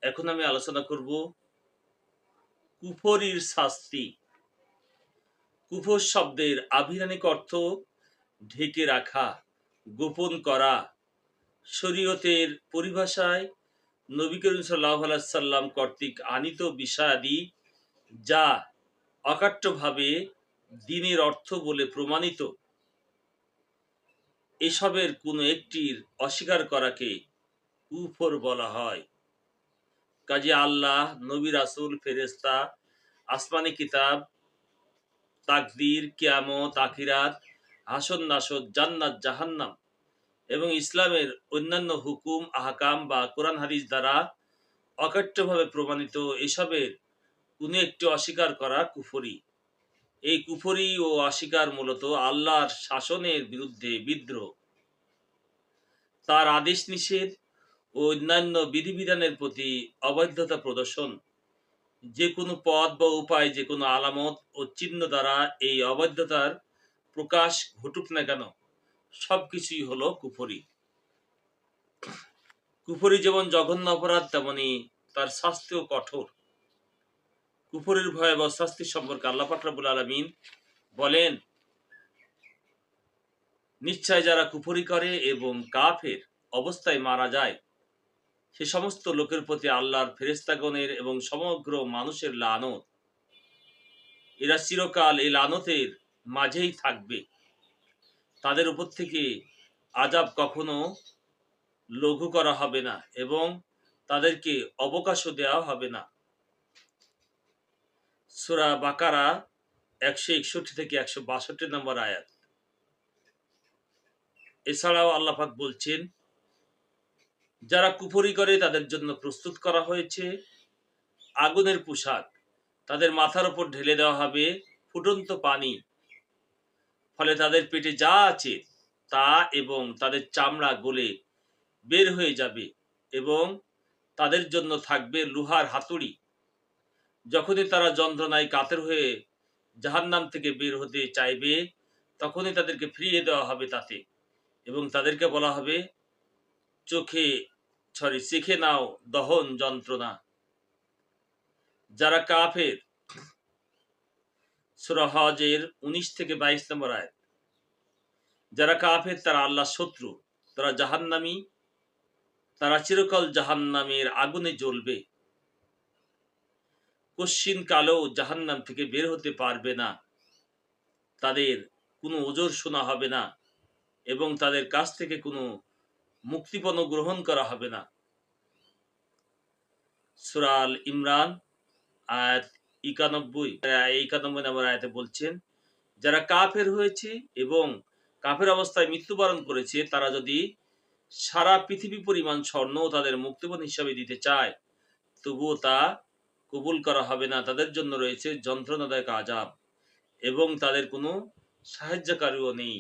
এখন আমি আলোচনা করব কুফরির শাস্তি। কুফর শব্দের আভিধানিক অর্থ ঢেকে রাখা, গোপন করা। শরীয়তের পরিভাষায় নবী করিম সাল্লাল্লাহু আলাইহি সাল্লাম কর্তৃক আনীত বিষয়াদি যা অকাট্যভাবে দ্বীনের অর্থ বলে প্রমাণিত, এসবের কোনো একটির অস্বীকার করাকে কুফর বলা হয়। কাজে আল্লাহ, নবী, রাসূল, ফেরেশতা, আসমানি কিতাব, তাকদীর, কিয়ামত, আখিরাত, হাসর নাসর, জান্নাত, জাহান্নাম এবং ইসলামের অন্যান্য হুকুম আহকাম বা কোরআন হাদিস দ্বারা অকাট্যভাবে প্রমাণিত এসবের কোনো একটি অস্বীকার করা কুফরি। এই কুফরি ও অস্বীকার মূলত আল্লাহর শাসনের বিরুদ্ধে বিদ্রোহ, তার আদেশ নিষেধ ও অন্যান্য বিধিবিধানের প্রতি অবাধ্যতা প্রদর্শন। যে কোনো পথ বা উপায়, যে কোনো আলামত ও চিহ্ন দ্বারা এই অবাধ্যতার প্রকাশ ঘটুক না কেন, সবকিছুই হলো কুফরি। কুফরি যেমন জঘন্য অপরাধ, তেমনি তার শাস্তিও কঠোর। কুফরের ভয়াবহ শাস্তি সম্পর্কে আল্লাহ পাক রব্বুল আলামিন বলেন, নিশ্চয় যারা কুফরি করে এবং কাফের অবস্থায় মারা যায়, সে সমস্ত লোকের প্রতি আল্লাহর ফেরেশতাগণের এবং সমগ্র মানুষের লানত। এরা চিরকাল এই লানতের মাঝেই থাকবে। তাদের উপর থেকে আযাব কখনো লঘু করা হবে না এবং তাদেরকে অবকাশও দেওয়া হবে না। সূরা বাকারা 161 থেকে 162 নম্বর আয়াত। এছাড়াও আল্লাহ পাক বলছেন, যারা কুফরি করে তাদের জন্য প্রস্তুত করা হয়েছে আগুনের পোশাক, তাদের মাথার উপর ঢেলে দেওয়া হবে ফুটন্ত পানি, ফলে তাদের পেটে যা আছে তা এবং তাদের চামড়া গলে বের হয়ে যাবে এবং তাদের জন্য থাকবে লোহার হাতুড়ি। যখনই তারা যন্ত্রণায় কাতর হয়ে জাহান্নাম থেকে বের হতে চাইবে, তখনই তাদেরকে ফিরিয়ে দেওয়া হবে তাতে, এবং তাদেরকে বলা হবে, চেখে নাও দহন যন্ত্রণা। যারা কাফের, সূরা হজের 19 থেকে 22 নম্বর আয়াত। যারা কাফের তারা আল্লাহর শত্রু, তারা জাহান্নামী, তারা চিরকাল জাহান্নামের আগুনে জ্বলবে, কশ্চিন কালেও জাহান্নাম থেকে বের হতে পারবে না, তাদের কোনো ওজর শোনা হবে না এবং তাদের কাছ থেকে কোনো মুক্তিপণ গ্রহণ করা হবে না। সূরা আল ইমরান আয়াত 91 নম্বর আয়াতে বলছেন, যারা কাফের হয়েছে এবং কাফের অবস্থায় মৃত্যুবরণ করেছে, তারা যদি সারা পৃথিবী পরিমাণ স্বর্ণ তাদের মুক্তিপণ হিসাবে দিতে চায়, তবুও তা কবুল করা হবে না। তাদের জন্য রয়েছে যন্ত্রণাদায়ক আযাব এবং তাদের কোনো সাহায্যকারীও নেই।